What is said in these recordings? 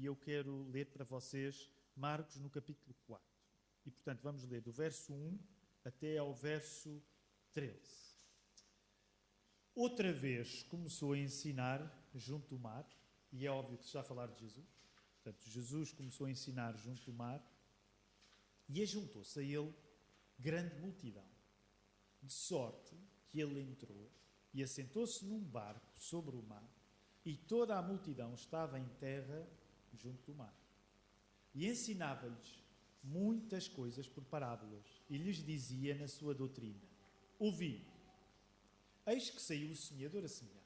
e eu quero ler para vocês Marcos no capítulo 4. E, portanto, vamos ler do verso 1 até ao verso 13. Outra vez começou a ensinar junto do mar, e é óbvio que se está a falar de Jesus. Portanto, Jesus começou a ensinar junto do mar, e ajuntou-se a ele grande multidão, de sorte que ele entrou e assentou-se num barco sobre o mar, e toda a multidão estava em terra junto do mar. E ensinava-lhes muitas coisas por parábolas, e lhes dizia na sua doutrina: ouvi, eis que saiu o semeador a semear.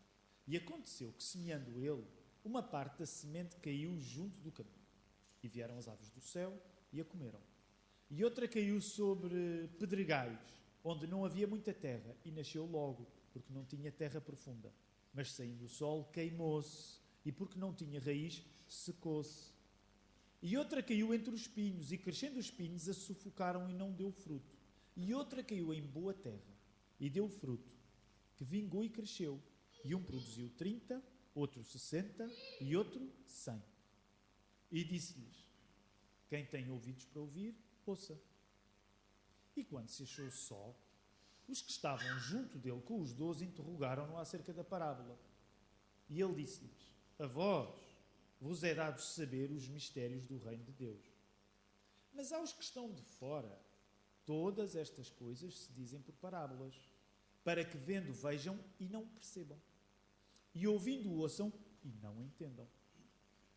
E aconteceu que, semeando ele, uma parte da semente caiu junto do caminho, e vieram as aves do céu e a comeram. E outra caiu sobre pedregais, onde não havia muita terra, e nasceu logo, porque não tinha terra profunda. Mas saindo o sol, queimou-se, e porque não tinha raiz, secou-se. E outra caiu entre os espinhos, e crescendo os espinhos a sufocaram e não deu fruto. E outra caiu em boa terra, e deu fruto, que vingou e cresceu. E um produziu 30, outro 60, e outro 100. E disse-lhes: quem tem ouvidos para ouvir, ouça. E quando se achou só, os que estavam junto dele com os 12 interrogaram-no acerca da parábola. E ele disse-lhes: a vós vos é dado saber os mistérios do reino de Deus. Mas aos que estão de fora, todas estas coisas se dizem por parábolas, para que vendo vejam e não percebam, e ouvindo ouçam e não entendam,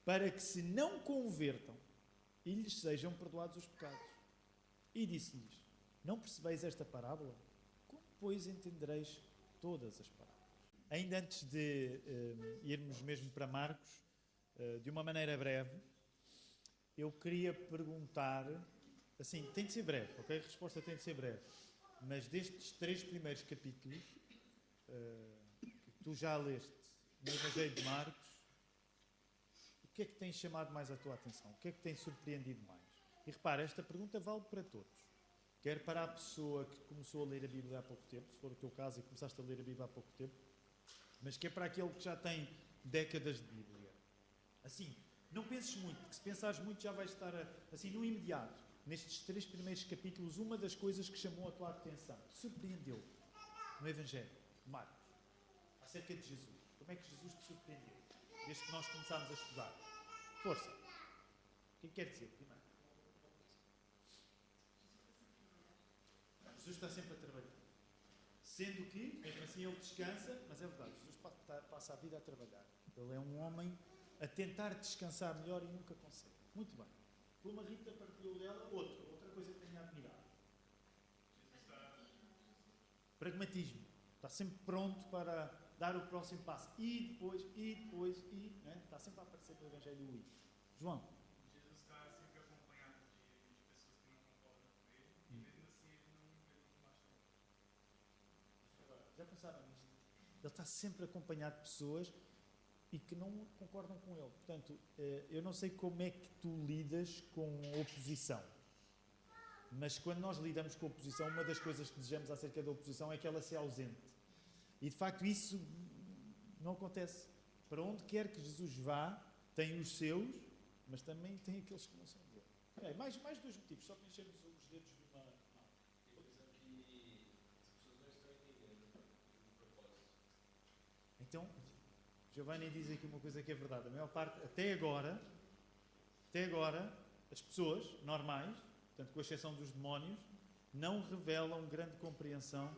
para que se não convertam e lhes sejam perdoados os pecados. E disse-lhes: não percebeis esta parábola? Como, pois, entendereis todas as parábolas? Ainda antes de irmos mesmo para Marcos, de uma maneira breve, eu queria perguntar, assim, tem de ser breve, ok? A resposta tem de ser breve, mas destes 3 primeiros capítulos, que tu já leste no Evangelho de Marcos, o que é que tem chamado mais a tua atenção? O que é que tem surpreendido mais? E repara, esta pergunta vale para todos. Quer para a pessoa que começou a ler a Bíblia há pouco tempo, se for o teu caso e começaste a ler a Bíblia há pouco tempo, mas quer para aquele que já tem décadas de Bíblia. Assim, não penses muito, porque se pensares muito já vais estar, assim, no imediato. Nestes 3 primeiros capítulos, uma das coisas que chamou a tua atenção, surpreendeu no Evangelho de Marcos, acerca de Jesus. Como é que Jesus te surpreendeu? Desde que nós começámos a estudar. Força. O que é que quer dizer? Primeiro. Jesus está sempre a trabalhar. Sendo que, mesmo assim, ele descansa, mas é verdade, Jesus passa a vida a trabalhar. Ele é um homem a tentar descansar melhor e nunca consegue. Muito bem. Como a Rita partilhou dela, outra coisa que tenho admirado. Pragmatismo. Está sempre pronto para dar o próximo passo. E depois. Né? Está sempre a aparecer no Evangelho do João. Jesus está sempre acompanhado de pessoas que não concordam com ele, e mesmo assim ele não baixa a mão. Já pensaram nisto? Ele está sempre acompanhado de pessoas e que não concordam com ele. Portanto, eu não sei como é que tu lidas com a oposição, mas quando nós lidamos com a oposição, uma das coisas que desejamos acerca da oposição é que ela seja ausente. E, de facto, isso não acontece. Para onde quer que Jesus vá, tem os seus, mas também tem aqueles que não são dele. Okay, mais 2 motivos, só para enchermos os dedos de uma... Então, Giovanni diz aqui uma coisa que é verdade. A maior parte, até agora, as pessoas normais, portanto, com exceção dos demónios, não revelam grande compreensão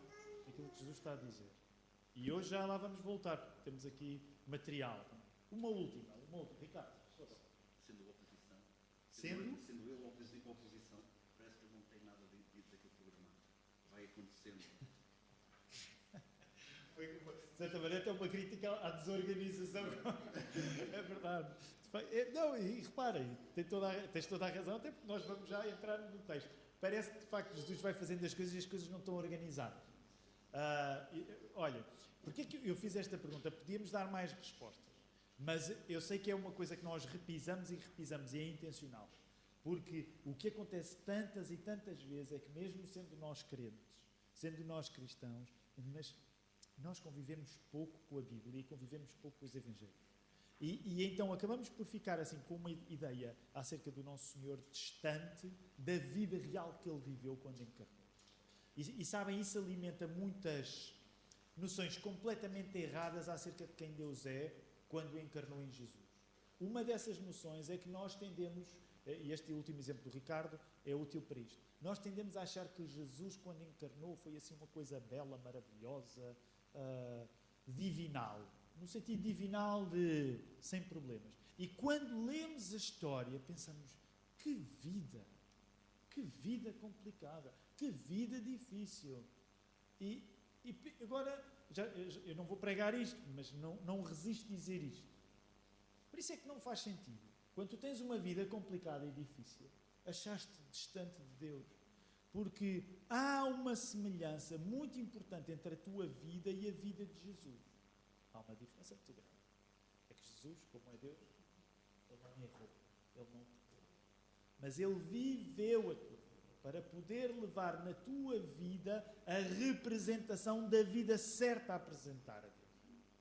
daquilo que Jesus está a dizer. E hoje já lá vamos voltar, porque temos aqui material. Uma última. Ricardo. Sendo oposição. Sendo? Sendo eu oposição, parece que não tem nada dito daquilo programado. Vai acontecendo. De certa maneira, é uma crítica à desorganização. É verdade. Não, e reparem, tens toda a razão, até porque nós vamos já entrar no texto. Parece que, de facto, Jesus vai fazendo as coisas e as coisas não estão organizadas. Olha, porquê que eu fiz esta pergunta? Podíamos dar mais respostas, mas eu sei que é uma coisa que nós repisamos e é intencional. Porque o que acontece tantas e tantas vezes é que, mesmo sendo nós crentes, sendo nós cristãos, mas nós convivemos pouco com a Bíblia e convivemos pouco com os Evangelhos. E então acabamos por ficar assim com uma ideia acerca do Nosso Senhor distante da vida real que Ele viveu quando encarnou. E sabem, isso alimenta muitas noções completamente erradas acerca de quem Deus é quando encarnou em Jesus. Uma dessas noções é que nós tendemos, e este último exemplo do Ricardo é útil para isto, nós tendemos a achar que Jesus, quando encarnou, foi assim uma coisa bela, maravilhosa, divinal. No sentido divinal de sem problemas. E quando lemos a história, pensamos, que vida complicada, que vida difícil. E agora, eu não vou pregar isto, mas não resisto a dizer isto. Por isso é que não faz sentido. Quando tu tens uma vida complicada e difícil, achaste distante de Deus. Porque há uma semelhança muito importante entre a tua vida e a vida de Jesus. Há uma diferença muito grande. É que Jesus, como é Deus, Ele não errou, Ele não pecou. Mas Ele viveu a tua vida para poder levar na tua vida a representação da vida certa a apresentar a Deus.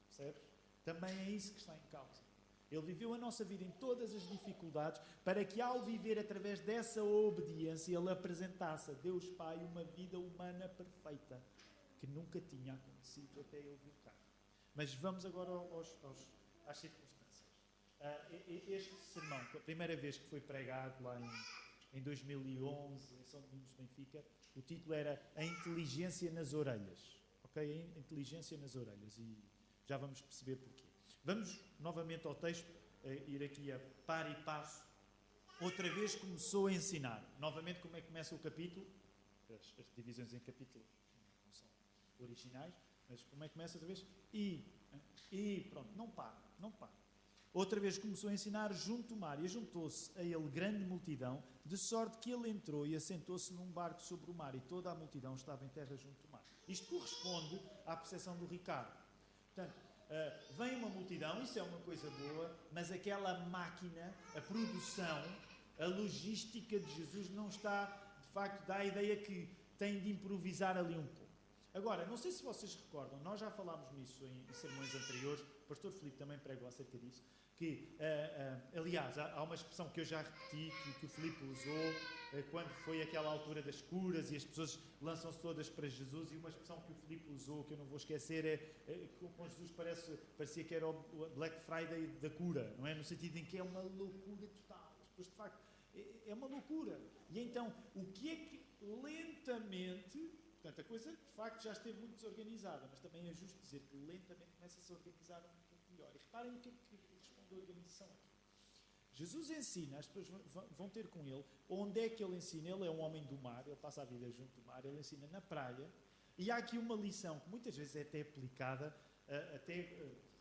Percebes? Também é isso que está em causa. Ele viveu a nossa vida em todas as dificuldades para que, ao viver através dessa obediência, Ele apresentasse a Deus Pai uma vida humana perfeita, que nunca tinha acontecido até Ele vir cá. Mas vamos agora às circunstâncias. Este sermão, a primeira vez que foi pregado lá em 2011, em São Domingos de Benfica, o título era A Inteligência nas Orelhas. Ok? A Inteligência nas Orelhas. E já vamos perceber porquê. Vamos novamente ao texto, ir aqui a par e passo. Outra vez começou a ensinar. Novamente, como é que começa o capítulo? As divisões em capítulos não são originais. Mas como é que começa outra vez? E pronto, não para. Outra vez começou a ensinar junto ao mar, e ajuntou-se a ele grande multidão, de sorte que ele entrou e assentou-se num barco sobre o mar, e toda a multidão estava em terra junto ao mar. Isto corresponde à percepção do Ricardo. Portanto, vem uma multidão, isso é uma coisa boa, mas aquela máquina, a produção, a logística de Jesus não está, de facto, dá a ideia que tem de improvisar ali um pouco. Agora, não sei se vocês recordam, nós já falámos nisso em sermões anteriores, o pastor Filipe também pregou acerca disso, que, aliás, há uma expressão que eu já repeti, que o Filipe usou, quando foi aquela altura das curas e as pessoas lançam-se todas para Jesus, e uma expressão que o Filipe usou, que eu não vou esquecer, com Jesus parecia que era o Black Friday da cura, não é? No sentido em que é uma loucura total. As pessoas, de facto, é uma loucura. E então, o que é que lentamente... Portanto, a coisa, de facto, já esteve muito desorganizada, mas também é justo dizer que lentamente começa-se a organizar um pouco melhor. E reparem o que é que responde a organização aqui. Jesus ensina, as pessoas vão ter com ele, onde é que ele ensina? Ele é um homem do mar, ele passa a vida junto do mar, ele ensina na praia, e há aqui uma lição que muitas vezes é até aplicada,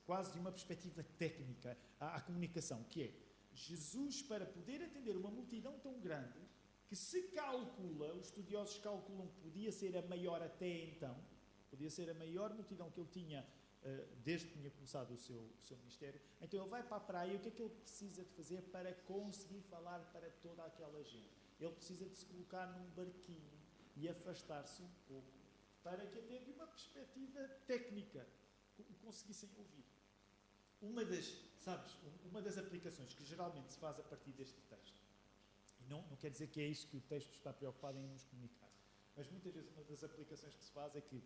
quase de uma perspectiva técnica à comunicação, que é, Jesus, para poder atender uma multidão tão grande, que se calcula, os estudiosos calculam que podia ser a maior até então, podia ser a maior multidão que ele tinha desde que tinha começado o seu ministério. Então ele vai para a praia, e o que é que ele precisa de fazer para conseguir falar para toda aquela gente? Ele precisa de se colocar num barquinho e afastar-se um pouco, para que até de uma perspectiva técnica conseguissem ouvir. Uma das aplicações que geralmente se faz a partir deste texto, não quer dizer que é isso que o texto está preocupado em nos comunicar. Mas muitas vezes uma das aplicações que se faz é que,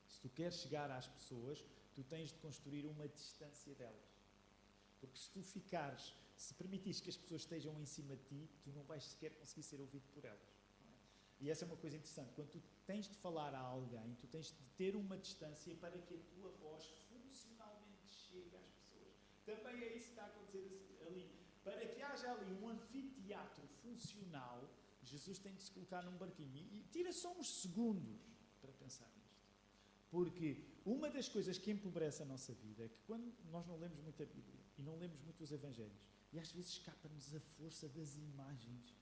se tu queres chegar às pessoas, tu tens de construir uma distância delas. Porque se permitires que as pessoas estejam em cima de ti, tu não vais sequer conseguir ser ouvido por elas. Não é? E essa é uma coisa interessante. Quando tu tens de falar a alguém, tu tens de ter uma distância para que a tua voz funcionalmente chegue às pessoas. Também é isso que está a acontecer ali. Para que haja ali um anfiteatro funcional, Jesus tem de se colocar num barquinho. E tira só uns segundos para pensar nisto. Porque uma das coisas que empobrece a nossa vida é que quando nós não lemos muito a Bíblia e não lemos muito os Evangelhos, e às vezes escapa-nos a força das imagens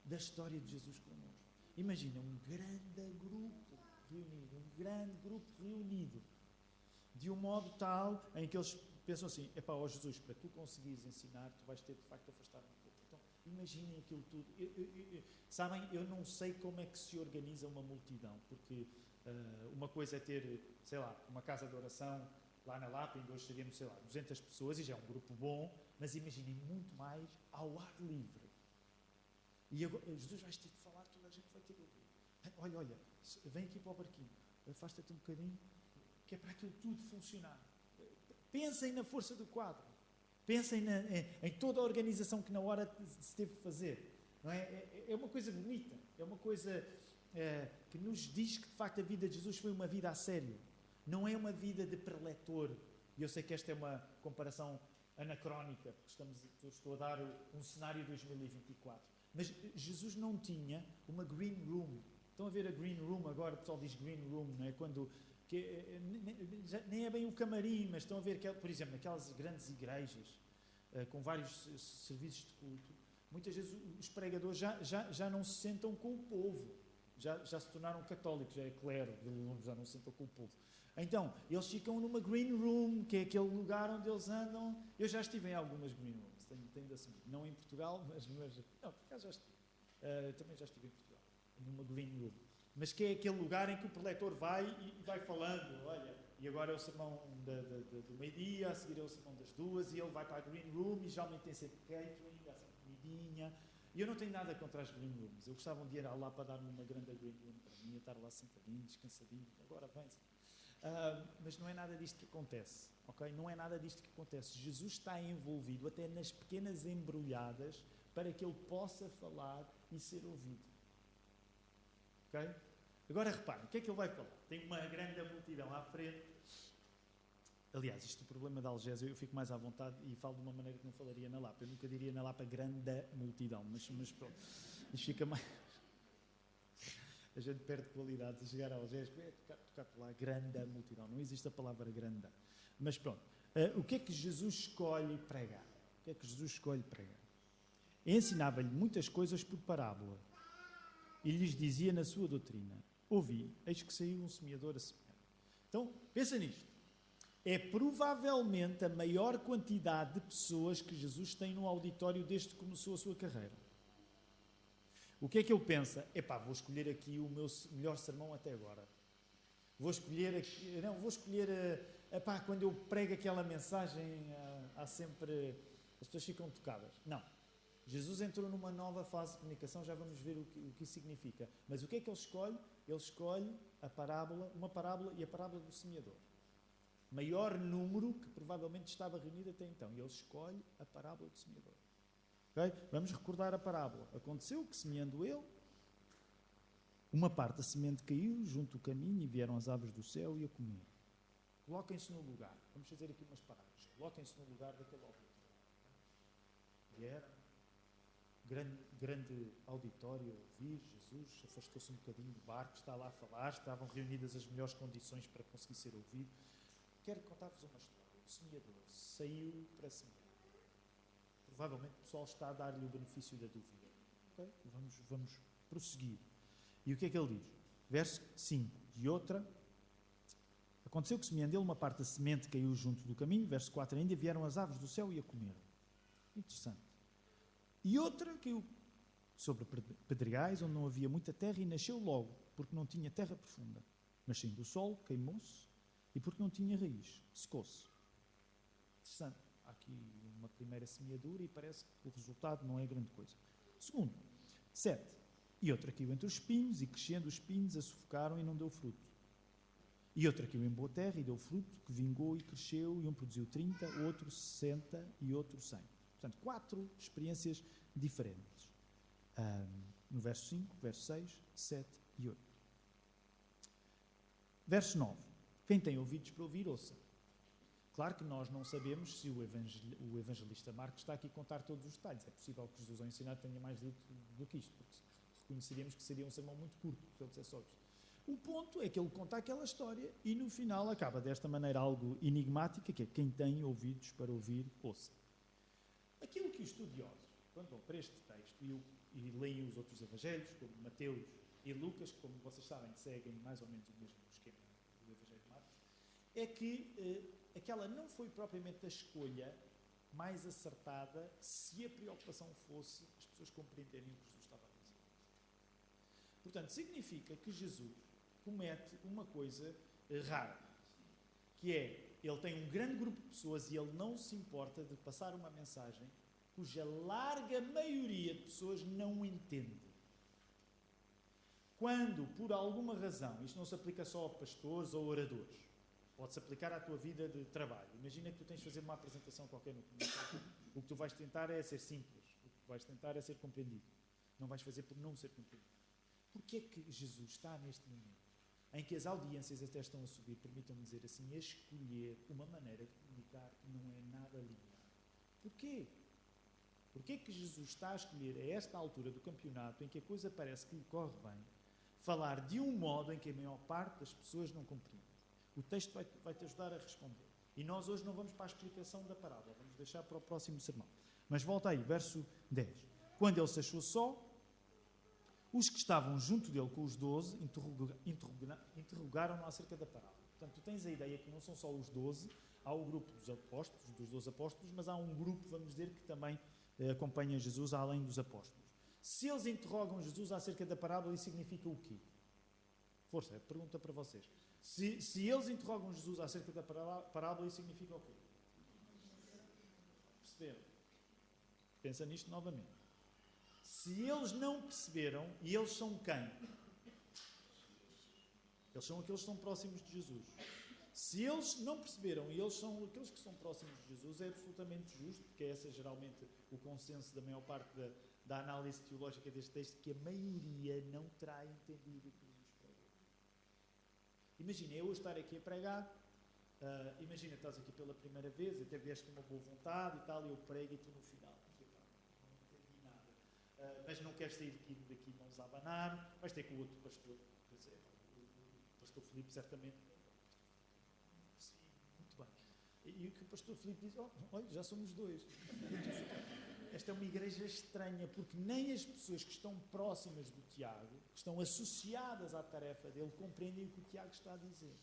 da história de Jesus connosco. Imagina um grande grupo reunido, de um modo tal em que eles pensam assim, Jesus, para tu conseguires ensinar, tu vais ter de facto afastar um pouco. Então, imaginem aquilo tudo. Sabem, eu não sei como é que se organiza uma multidão, porque uma coisa é ter, sei lá, uma casa de oração lá na Lapa, ainda hoje seríamos, sei lá, 200 pessoas, e já é um grupo bom, mas imaginem muito mais ao ar livre. E agora, Jesus vai ter de falar, toda a gente vai ter de ouvir. Olha, vem aqui para o barquinho, afasta-te um bocadinho, que é para aquilo tudo funcionar. Pensem na força do quadro. Pensem em toda a organização que na hora se teve de fazer. Não é? É uma coisa bonita. É uma coisa que nos diz que, de facto, a vida de Jesus foi uma vida a sério. Não é uma vida de preletor. E eu sei que esta é uma comparação anacrónica, porque estou a dar um cenário 2024. Mas Jesus não tinha uma green room. Estão a ver a green room agora? O pessoal diz green room, não é? Nem é bem o camarim, mas estão a ver, por exemplo, naquelas grandes igrejas com vários serviços de culto, muitas vezes os pregadores já não se sentam com o povo, já se tornaram católicos, já é clero, já não se sentam com o povo. Então, eles ficam numa green room, que é aquele lugar onde eles andam. Eu já estive em algumas green rooms, tenho de assumir. Não em Portugal, mas não, por acaso já estive. Também já estive em Portugal, numa green room. Mas que é aquele lugar em que o preletor vai e vai falando, olha, e agora é o sermão do meio-dia, a seguir é o sermão das 2, e ele vai para a green room, e geralmente tem sempre catering, há sempre comidinha. E eu não tenho nada contra as green rooms. Eu gostava um dia ir lá para dar-me uma grande green room para mim, estar lá sentadinho, descansadinho, agora vem-se. Mas não é nada disto que acontece, ok? Não é nada disto que acontece. Jesus está envolvido até nas pequenas embrulhadas para que ele possa falar e ser ouvido. Ok? Agora reparem, o que é que ele vai falar? Tem uma grande multidão à frente. Aliás, isto é o problema da Algésia, eu fico mais à vontade e falo de uma maneira que não falaria na Lapa. Eu nunca diria na Lapa grande multidão, mas pronto. Isto fica mais... A gente perde qualidade de chegar a Algés, tocar por lá, grande multidão. Não existe a palavra grande. Mas pronto, o que é que Jesus escolhe pregar? O que é que Jesus escolhe pregar? Ensinava-lhe muitas coisas por parábola. E lhes dizia na sua doutrina: ouvi, eis que saiu um semeador a semear. Então, pensa nisto. É provavelmente a maior quantidade de pessoas que Jesus tem no auditório desde que começou a sua carreira. O que é que ele pensa? Vou escolher aqui o meu melhor sermão até agora. Vou escolher quando eu prego aquela mensagem, há sempre... As pessoas ficam tocadas. Não. Jesus entrou numa nova fase de comunicação, já vamos ver o que isso significa. Mas o que é que ele escolhe? Ele escolhe uma parábola e a parábola do semeador. Maior número que provavelmente estava reunido até então. E ele escolhe a parábola do semeador. Okay? Vamos recordar a parábola. Aconteceu que, semeando ele, uma parte da semente caiu junto do caminho e vieram as aves do céu e a comer. Coloquem-se no lugar. Vamos fazer aqui umas parábolas. Coloquem-se no lugar daquele auditório. Vieram, grande auditório a ouvir. Jesus afastou-se um bocadinho do barco, está lá a falar. Estavam reunidas as melhores condições para conseguir ser ouvido. Quero contar-vos uma história. O semeador saiu para semear. Provavelmente o pessoal está a dar-lhe o benefício da dúvida. Okay? Vamos prosseguir. E o que é que ele diz? Verso 5. E outra... Aconteceu que, semeando ele, uma parte da semente caiu junto do caminho. Verso 4 ainda, vieram as aves do céu e a comeram. Interessante. E outra caiu sobre pedregais, onde não havia muita terra, e nasceu logo, porque não tinha terra profunda. Mas saindo do sol, queimou-se, e porque não tinha raiz, secou-se. Interessante. Há aqui uma primeira semeadura e parece que o resultado não é grande coisa. Segundo, 7. E outra caiu entre os espinhos, e crescendo os espinhos a sufocaram e não deu fruto. E outra caiu em boa terra e deu fruto, que vingou e cresceu, e um produziu 30, outro 60 e outro 100. Portanto, 4 experiências diferentes. No verso 5, verso 6, 7 e 8. Verso 9. Quem tem ouvidos para ouvir, ouça. Claro que nós não sabemos se o evangelista Marcos está aqui a contar todos os detalhes. É possível que Jesus ao ensinar tenha mais dito do que isto, porque reconheceríamos que seria um sermão muito curto, se ele dissesse só isto. O ponto é que ele conta aquela história e no final acaba desta maneira algo enigmática, que é: quem tem ouvidos para ouvir, ouça. Aquilo que os estudiosos, quando vão para este texto e leem os outros evangelhos, como Mateus e Lucas, como vocês sabem, seguem mais ou menos o mesmo esquema do evangelho de Marcos, é que aquela não foi propriamente a escolha mais acertada se a preocupação fosse as pessoas compreenderem o que Jesus estava a dizer. Portanto, significa que Jesus comete uma coisa rara, que é ele tem um grande grupo de pessoas e ele não se importa de passar uma mensagem cuja larga maioria de pessoas não entende. Quando, por alguma razão, isto não se aplica só a pastores ou oradores, pode-se aplicar à tua vida de trabalho. Imagina que tu tens de fazer uma apresentação qualquer no comunicado. O que tu vais tentar é ser simples. O que tu vais tentar é ser compreendido. Não vais fazer por não ser compreendido. Porquê é que Jesus está neste momento em que as audiências até estão a subir, permitam-me dizer assim, a escolher uma maneira de comunicar que não é nada linear? Porquê? Porquê é que Jesus está a escolher, a esta altura do campeonato, em que a coisa parece que lhe corre bem, falar de um modo em que a maior parte das pessoas não compreende? O texto vai-te ajudar a responder. E nós hoje não vamos para a explicação da parábola, vamos deixar para o próximo sermão. Mas volta aí, verso 10. Quando ele se achou só, os que estavam junto dele com os 12 interrogaram-no acerca da parábola. Portanto, tu tens a ideia que não são só os 12, há o grupo dos apóstolos, dos 12 apóstolos, mas há um grupo, vamos dizer, que também acompanha Jesus além dos apóstolos. Se eles interrogam Jesus acerca da parábola, isso significa o quê? Força, pergunta para vocês. Se eles interrogam Jesus acerca da parábola, isso significa o quê? Perceberam? Pensa nisto novamente. Se eles não perceberam, e eles são quem? Eles são aqueles que estão próximos de Jesus. Se eles não perceberam, e eles são aqueles que estão próximos de Jesus, é absolutamente justo, porque esse é geralmente o consenso da maior parte da análise teológica deste texto, que a maioria não terá entendido o que Jesus pregou. Imagina, eu estar aqui a pregar, imagina, estás aqui pela primeira vez, até vieste com uma boa vontade e tal, e eu prego e tu no final. Mas não queres sair daqui mãos a abanar, vais ter com o outro pastor, quer dizer, o pastor Filipe certamente, sim, muito bem. E o que o pastor Filipe diz, olha, já somos dois. Esta é uma igreja estranha, porque nem as pessoas que estão próximas do Tiago, que estão associadas à tarefa dele, compreendem o que o Tiago está a dizer.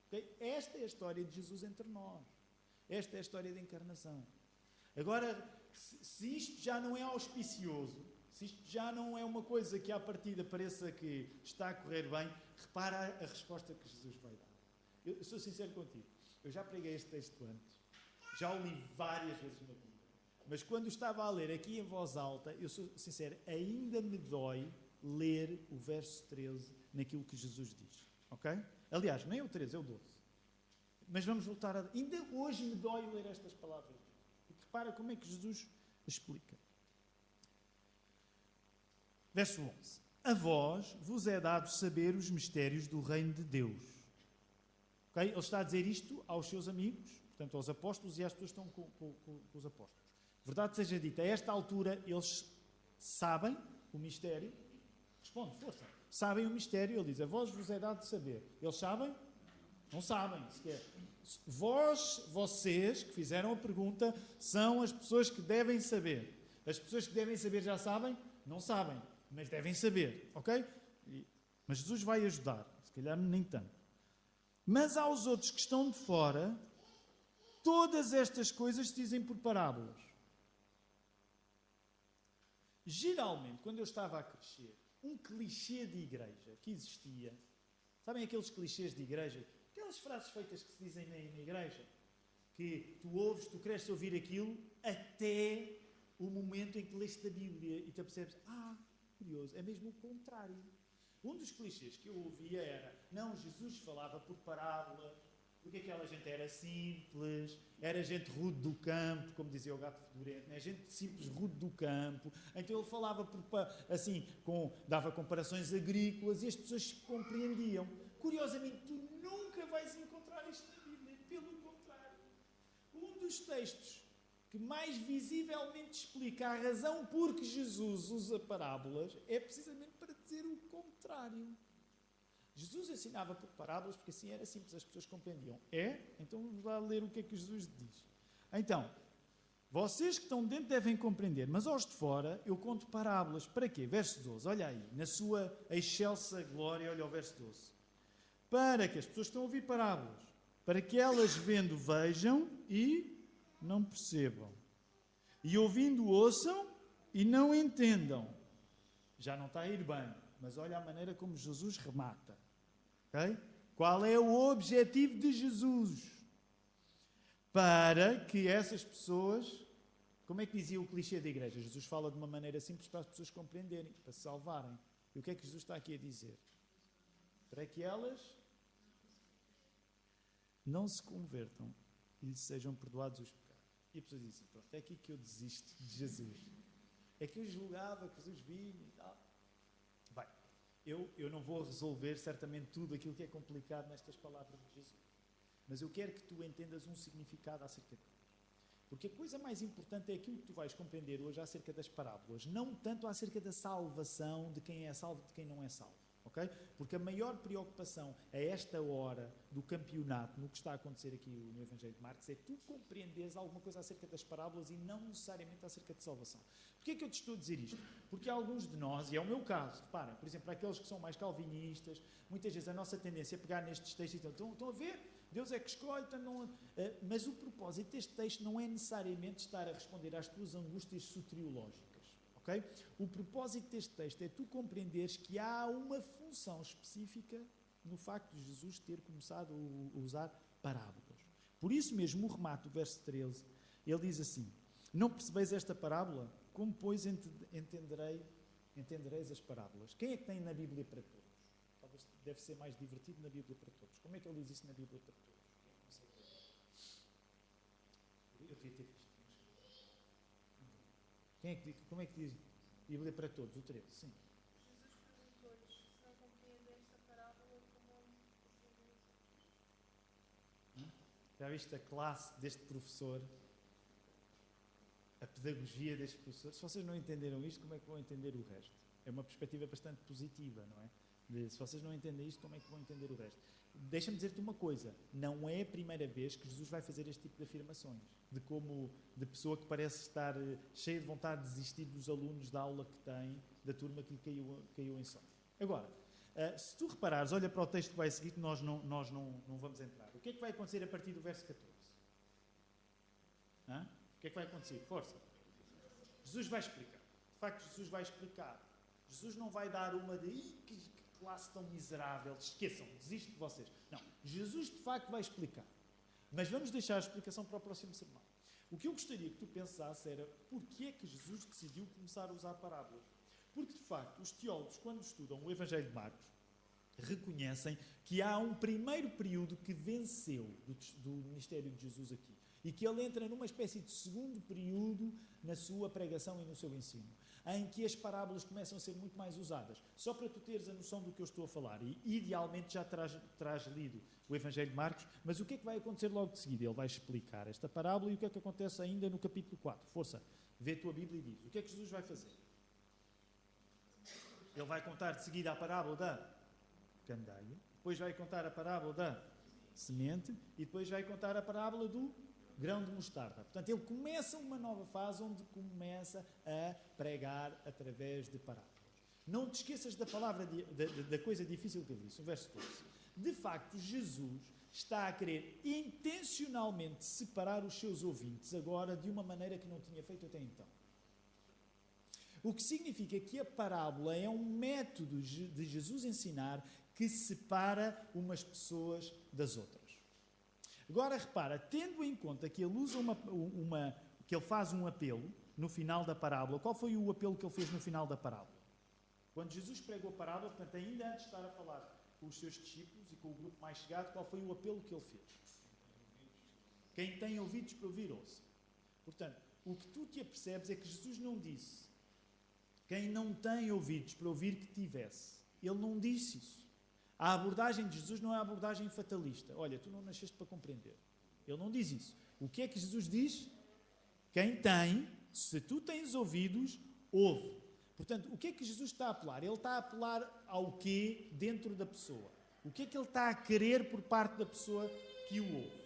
Okay? Esta é a história de Jesus entre nós. Esta é a história da encarnação. Agora, se isto já não é auspicioso, se isto já não é uma coisa que à partida pareça que está a correr bem, repara a resposta que Jesus vai dar. Eu sou sincero contigo, eu já preguei este texto antes, já o li várias vezes na vida, mas quando estava a ler aqui em voz alta, eu sou sincero, ainda me dói ler o verso 13 naquilo que Jesus diz. Ok? Aliás, nem é o 13, é o 12. Mas vamos voltar a... Ainda hoje me dói ler estas palavras. Porque repara como é que Jesus explica. Verso 11. A vós vos é dado saber os mistérios do reino de Deus. Okay? Ele está a dizer isto aos seus amigos, portanto aos apóstolos e às pessoas que estão com os apóstolos. Verdade seja dita, a esta altura eles sabem o mistério. Responde, força. Sabem o mistério, ele diz, a vós vos é dado saber. Eles sabem? Não sabem sequer. Vocês que fizeram a pergunta, são as pessoas que devem saber. As pessoas que devem saber já sabem? Não sabem, mas devem saber, ok? Mas Jesus vai ajudar, se calhar nem tanto. Mas aos outros que estão de fora, todas estas coisas se dizem por parábolas. Geralmente, quando eu estava a crescer, um clichê de igreja que existia, sabem aqueles clichês de igreja? Aquelas frases feitas que se dizem na igreja, que tu ouves, tu cresces a ouvir aquilo, até o momento em que leste a Bíblia e te apercebes, curioso, é mesmo o contrário. Um dos clichês que eu ouvia era, não, Jesus falava por parábola, porque aquela gente era simples, era gente rude do campo, como dizia o gato fedorento, né? Gente simples, rude do campo. Então ele falava assim, dava comparações agrícolas e as pessoas compreendiam. Curiosamente, tu nunca vais encontrar isto na Bíblia, pelo contrário. Um dos textos que mais visivelmente explica a razão por que Jesus usa parábolas é precisamente para dizer o contrário. Jesus ensinava por parábolas porque assim era simples, as pessoas compreendiam. Então vamos lá ler o que é que Jesus diz. Então, vocês que estão dentro devem compreender, mas aos de fora eu conto parábolas. Para quê? Verso 12, olha aí, na sua excelsa glória, olha o verso 12. Para que as pessoas que estão a ouvir parábolas, para que elas vendo vejam e não percebam. E ouvindo ouçam e não entendam. Já não está a ir bem, mas olha a maneira como Jesus remata. Okay? Qual é o objetivo de Jesus? para que essas pessoas... Como é que dizia o clichê da igreja? Jesus fala de uma maneira simples para as pessoas compreenderem, para se salvarem. E o que é que Jesus está aqui a dizer? Para que elas não se convertam e lhes sejam perdoados os pecados. E a pessoa diz assim, pronto, é aqui que eu desisto de Jesus. É que eu julgava que Jesus vinha e tal. Bem, eu não vou resolver certamente tudo aquilo que é complicado nestas palavras de Jesus. Mas eu quero que tu entendas um significado acerca delas. Porque a coisa mais importante é aquilo que tu vais compreender hoje acerca das parábolas, não tanto acerca da salvação, de quem é salvo e de quem não é salvo. Okay? Porque a maior preocupação a esta hora do campeonato, no que está a acontecer aqui no Evangelho de Marcos, é tu compreenderes alguma coisa acerca das parábolas e não necessariamente acerca de salvação. Porquê é que eu te estou a dizer isto? Porque alguns de nós, e é o meu caso, reparem, por exemplo, aqueles que são mais calvinistas, muitas vezes a nossa tendência é pegar nestes textos e estão a ver? Deus é que escolhe, mas o propósito deste texto não é necessariamente estar a responder às tuas angústias soteriológicas. Okay? O propósito deste texto é tu compreenderes que há uma função específica no facto de Jesus ter começado a usar parábolas. Por isso mesmo, o remate do verso 13, ele diz assim: não percebeis esta parábola? Como, pois, entendereis as parábolas? Quem é que tem na Bíblia para todos? Talvez deve ser mais divertido na Bíblia para todos. Como é que ele diz isso na Bíblia para todos? Eu devia ter visto. Como é que diz Bíblia para todos? O 13, sim. Jesus perguntou-lhes se não compreendem esta parábola como Já viste a classe deste professor? A pedagogia deste professor? Se vocês não entenderam isto, como é que vão entender o resto? É uma perspectiva bastante positiva, não é? Se vocês não entendem isto, como é que vão entender o resto? Deixa-me dizer-te uma coisa, não é a primeira vez que Jesus vai fazer este tipo de afirmações, de pessoa que parece estar cheia de vontade de desistir dos alunos da aula que tem, da turma que lhe caiu em sono. Agora, se tu reparares, olha para o texto que vai seguir, que nós não vamos entrar. O que é que vai acontecer a partir do verso 14? O que é que vai acontecer? Força. Jesus vai explicar. De facto, Jesus vai explicar. Jesus não vai dar uma de que classe tão miserável, esqueçam, desisto de vocês. Não, Jesus de facto vai explicar. Mas vamos deixar a explicação para o próximo sermão. O que eu gostaria que tu pensasse era porquê é que Jesus decidiu começar a usar parábolas? Porque de facto os teólogos, quando estudam o Evangelho de Marcos, reconhecem que há um primeiro período que venceu do ministério de Jesus aqui. E que ele entra numa espécie de segundo período na sua pregação e no seu ensino, em que as parábolas começam a ser muito mais usadas. Só para tu teres a noção do que eu estou a falar, e idealmente já terás lido o Evangelho de Marcos, mas o que é que vai acontecer logo de seguida? Ele vai explicar esta parábola e o que é que acontece ainda no capítulo 4. Força, vê a tua Bíblia e diz. O que é que Jesus vai fazer? Ele vai contar de seguida a parábola da candeia, depois vai contar a parábola da semente e depois vai contar a parábola do grão de mostarda. Portanto, ele começa uma nova fase onde começa a pregar através de parábolas. Não te esqueças da palavra, da coisa difícil que ele disse, o verso 12. De facto, Jesus está a querer intencionalmente separar os seus ouvintes agora de uma maneira que não tinha feito até então. O que significa que a parábola é um método de Jesus ensinar que separa umas pessoas das outras. Agora repara, tendo em conta que ele usa que ele faz um apelo no final da parábola, qual foi o apelo que ele fez no final da parábola? Quando Jesus pregou a parábola, portanto, ainda antes de estar a falar com os seus discípulos e com o grupo mais chegado, qual foi o apelo que ele fez? Quem tem ouvidos para ouvir, ouça. Portanto, o que tu te apercebes é que Jesus não disse quem não tem ouvidos para ouvir que tivesse. Ele não disse isso. A abordagem de Jesus não é a abordagem fatalista. Olha, tu não nasceste para compreender. Ele não diz isso. O que é que Jesus diz? Quem tem, se tu tens ouvidos, ouve. Portanto, o que é que Jesus está a apelar? Ele está a apelar ao quê dentro da pessoa? O que é que ele está a querer por parte da pessoa que o ouve?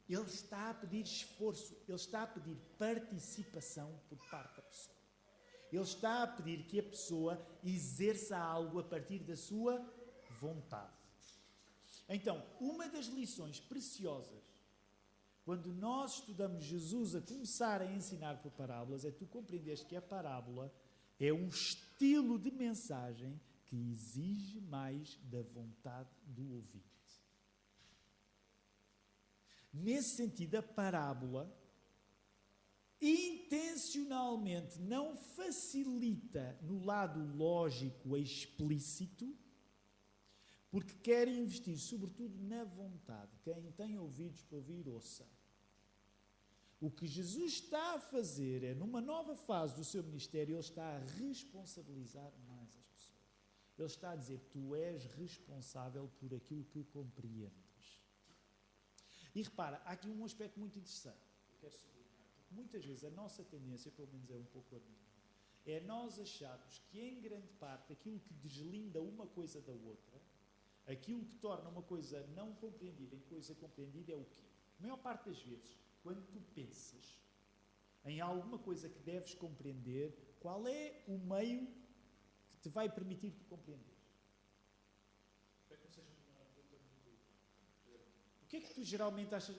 Ele está a pedir esforço, ele está a pedir participação por parte da pessoa. Ele está a pedir que a pessoa exerça algo a partir da sua vontade. Então, uma das lições preciosas, quando nós estudamos Jesus a começar a ensinar por parábolas, é tu compreenderes que a parábola é um estilo de mensagem que exige mais da vontade do ouvinte. Nesse sentido, a parábola intencionalmente não facilita no lado lógico explícito, porque quer investir sobretudo na vontade. Quem tem ouvidos para ouvir, ouça. O que Jesus está a fazer é, numa nova fase do seu ministério, Ele está a responsabilizar mais as pessoas. Ele está a dizer, tu és responsável por aquilo que compreendes. E repara, há aqui um aspecto muito interessante. Eu quero sublinhar, porque muitas vezes a nossa tendência, pelo menos é um pouco a minha, é nós acharmos que em grande parte aquilo que deslinda uma coisa da outra, aquilo que torna uma coisa não compreendida em coisa compreendida é o quê? A maior parte das vezes, quando tu pensas em alguma coisa que deves compreender, qual é o meio que te vai permitir tu compreender? Espero que não seja uma pergunta muito... O que é que tu geralmente achas...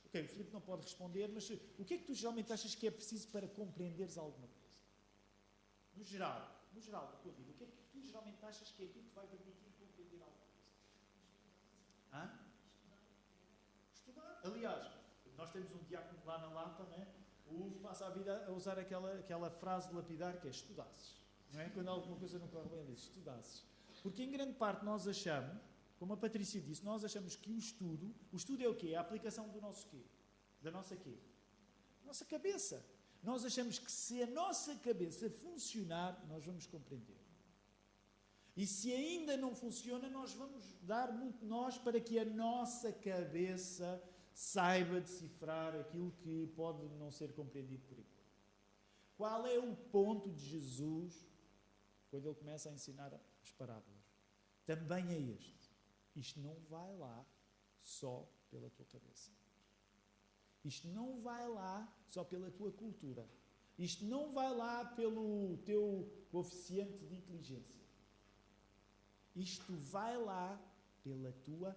Ok, o Filipe não pode responder, mas o que é que tu geralmente achas que é preciso para compreenderes alguma coisa? No geral, da tua vida, o que é que tu geralmente achas que é aquilo que te vai permitir compreender alguma coisa? Hã? Estudar. Aliás, nós temos um diácono lá na Lapa, não é? O Hugo passa a vida a usar aquela frase de lapidar que é estudasses. Não é? Quando alguma coisa não corre bem, ele diz estudasses. Porque em grande parte nós achamos, como a Patrícia disse, nós achamos que o estudo é o quê? É a aplicação do nosso quê? Da nossa quê? Nossa cabeça. Nós achamos que se a nossa cabeça funcionar, nós vamos compreender. E se ainda não funciona, nós vamos dar muito nós para que a nossa cabeça saiba decifrar aquilo que pode não ser compreendido por aquilo. Qual é o ponto de Jesus quando ele começa a ensinar as parábolas? Também é este. Isto não vai lá só pela tua cabeça. Isto não vai lá só pela tua cultura. Isto não vai lá pelo teu coeficiente de inteligência. Isto vai lá pela tua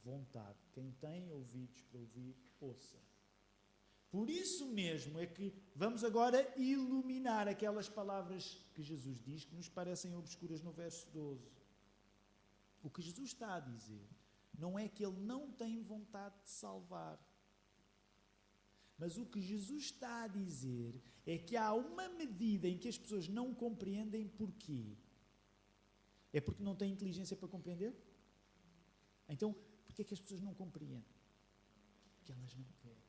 vontade. Quem tem ouvidos para ouvir, ouça. Por isso mesmo é que vamos agora iluminar aquelas palavras que Jesus diz que nos parecem obscuras no verso 12. O que Jesus está a dizer não é que Ele não tem vontade de salvar. Mas o que Jesus está a dizer é que há uma medida em que as pessoas não compreendem porquê. É porque não têm inteligência para compreender? Então, porquê é que as pessoas não compreendem? Porque elas não querem.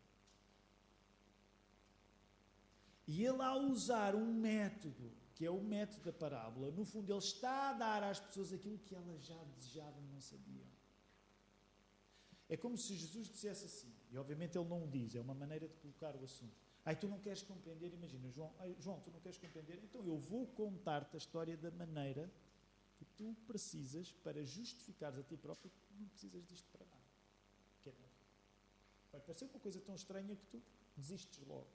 E ele, ao usar um método, que é o método da parábola, no fundo ele está a dar às pessoas aquilo que elas já desejavam e não sabiam. É como se Jesus dissesse assim, e obviamente ele não o diz, é uma maneira de colocar o assunto. Tu não queres compreender, imagina, João, tu não queres compreender, então eu vou contar-te a história da maneira que tu precisas para justificares a ti próprio que não precisas disto para nada. Vai parecer uma coisa tão estranha que tu desistes logo.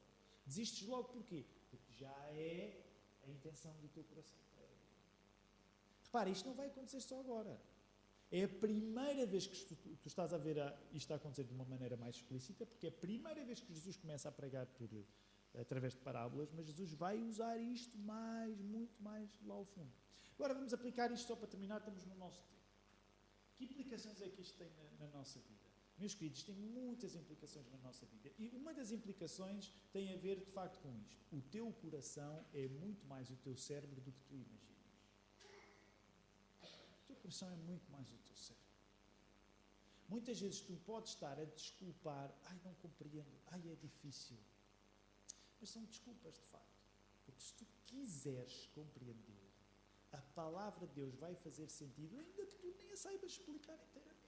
Desistes logo porquê? Porque já é a intenção do teu coração. Repara, isto não vai acontecer só agora. É a primeira vez que tu estás a ver isto a acontecer de uma maneira mais explícita, porque é a primeira vez que Jesus começa a pregar através de parábolas, mas Jesus vai usar isto muito mais lá ao fundo. Agora vamos aplicar isto só para terminar, estamos no nosso tempo. Que implicações é que isto tem na nossa vida? Meus queridos, tem muitas implicações na nossa vida. E uma das implicações tem a ver, de facto, com isto. O teu coração é muito mais o teu cérebro do que tu imaginas. O teu coração é muito mais o teu cérebro. Muitas vezes tu podes estar a desculpar, não compreendo, é difícil. Mas são desculpas, de facto. Porque se tu quiseres compreender, a palavra de Deus vai fazer sentido, ainda que tu nem a saibas explicar inteiramente.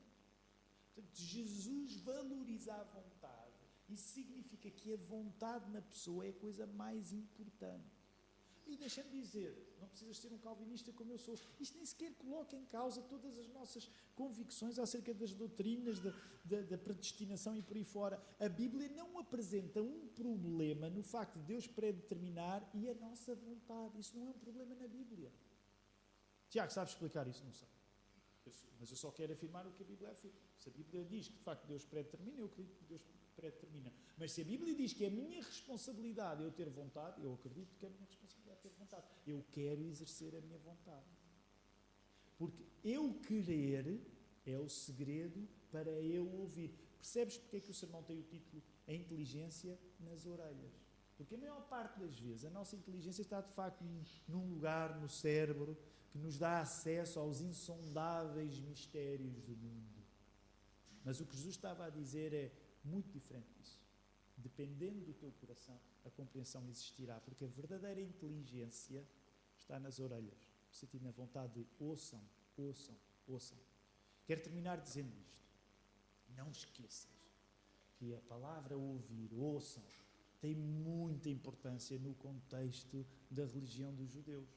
Portanto, Jesus valoriza a vontade. Isso significa que a vontade na pessoa é a coisa mais importante. E deixa-me dizer, não precisas ser um calvinista como eu sou. Isto nem sequer coloca em causa todas as nossas convicções acerca das doutrinas, da predestinação e por aí fora. A Bíblia não apresenta um problema no facto de Deus predeterminar e a nossa vontade. Isso não é um problema na Bíblia. Tiago, sabes explicar isso? Não sei. Mas eu só quero afirmar o que a Bíblia afirma. Se a Bíblia diz que de facto Deus predetermina, eu acredito que Deus predetermina. Mas se a Bíblia diz que é a minha responsabilidade eu ter vontade, eu acredito que é a minha responsabilidade ter vontade. Eu quero exercer a minha vontade. Porque eu querer é o segredo para eu ouvir. Percebes porque é que o sermão tem o título A Inteligência nas Orelhas? Porque a maior parte das vezes a nossa inteligência está de facto num lugar no cérebro que nos dá acesso aos insondáveis mistérios do mundo. Mas o que Jesus estava a dizer é muito diferente disso. Dependendo do teu coração, a compreensão existirá, porque a verdadeira inteligência está nas orelhas. Sentindo a vontade de ouçam, ouçam, ouçam. Quero terminar dizendo isto. Não esqueças que a palavra ouvir, ouçam, tem muita importância no contexto da religião dos judeus.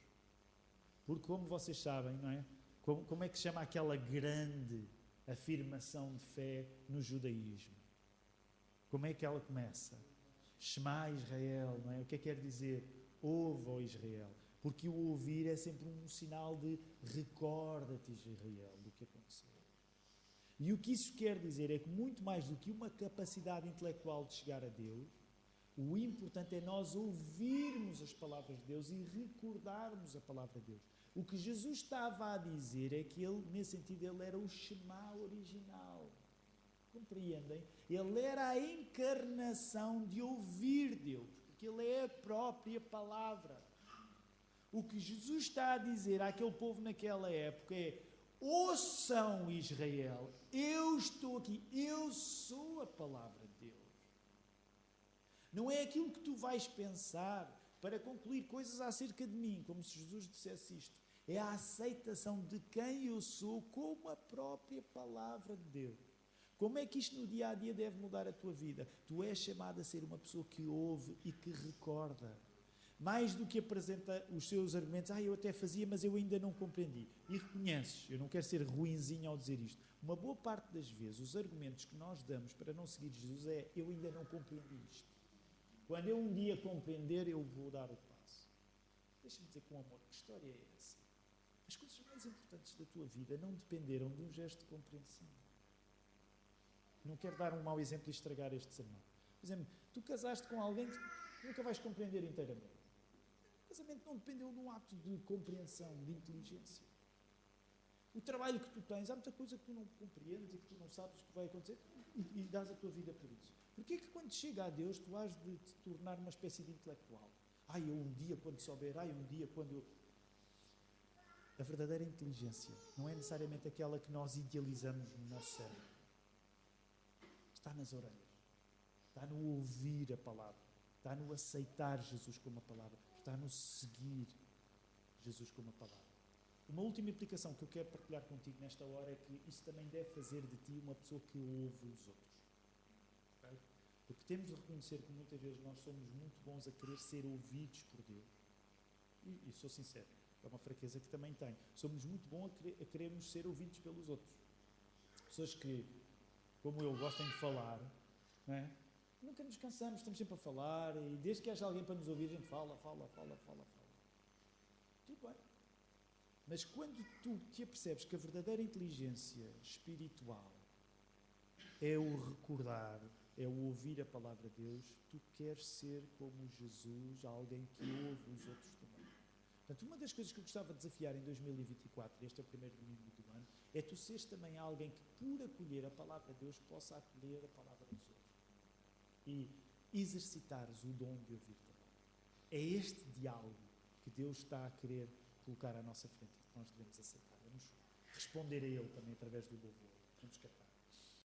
Porque, como vocês sabem, não é? Como é que se chama aquela grande afirmação de fé no judaísmo? Como é que ela começa? Shema Israel, não é? O que é que quer dizer? Ouve, ó Israel. Porque o ouvir é sempre um sinal de recorda-te, Israel, do que aconteceu. E o que isso quer dizer é que muito mais do que uma capacidade intelectual de chegar a Deus, o importante é nós ouvirmos as palavras de Deus e recordarmos a palavra de Deus. O que Jesus estava a dizer é que ele, nesse sentido, ele era o Shema original. Compreendem? Ele era a encarnação de ouvir Deus, porque ele é a própria palavra. O que Jesus está a dizer àquele povo naquela época é: ouçam, Israel, eu estou aqui, eu sou a palavra de Deus. Não é aquilo que tu vais pensar para concluir coisas acerca de mim, como se Jesus dissesse isto. É a aceitação de quem eu sou como a própria palavra de Deus. Como é que isto no dia a dia deve mudar a tua vida? Tu és chamado a ser uma pessoa que ouve e que recorda. Mais do que apresenta os seus argumentos, eu até fazia, mas eu ainda não compreendi. E reconheces, eu não quero ser ruinzinho ao dizer isto, uma boa parte das vezes os argumentos que nós damos para não seguir Jesus é: eu ainda não compreendi isto. Quando eu um dia compreender, eu vou dar o passo. Deixa-me dizer com amor, que história é essa? As coisas mais importantes da tua vida não dependeram de um gesto de compreensão. Não quero dar um mau exemplo e estragar este sermão. Por exemplo, tu casaste com alguém que nunca vais compreender inteiramente. O casamento não dependeu de um ato de compreensão, de inteligência. O trabalho que tu tens, há muita coisa que tu não compreendes e que tu não sabes o que vai acontecer e dás a tua vida por isso. Porquê é que quando chega a Deus tu has de te tornar uma espécie de intelectual? Eu um dia quando souber, um dia quando eu... A verdadeira inteligência não é necessariamente aquela que nós idealizamos no nosso cérebro. Está nas orelhas. Está no ouvir a palavra. Está no aceitar Jesus como a palavra. Está no seguir Jesus como a palavra. Uma última implicação que eu quero partilhar contigo nesta hora é que isso também deve fazer de ti uma pessoa que ouve os outros. Okay? Porque temos de reconhecer que muitas vezes nós somos muito bons a querer ser ouvidos por Deus. E sou sincero, é uma fraqueza que também tenho. Somos muito bons a querermos ser ouvidos pelos outros. Pessoas que, como eu, gostam de falar, não é? Nunca nos cansamos, estamos sempre a falar, e desde que haja alguém para nos ouvir, a gente fala. Tudo bem. Mas quando tu te apercebes que a verdadeira inteligência espiritual é o recordar, é o ouvir a palavra de Deus, tu queres ser como Jesus, alguém que ouve os outros também. Portanto, uma das coisas que eu gostava de desafiar em 2024, este é o primeiro domingo do ano, é tu seres também alguém que, por acolher a palavra de Deus, possa acolher a palavra dos outros. E exercitares o dom de ouvir também. É este diálogo que Deus está a querer colocar à nossa frente e que nós devemos aceitar. Vamos responder a Ele também através do louvor. Vamos cantar.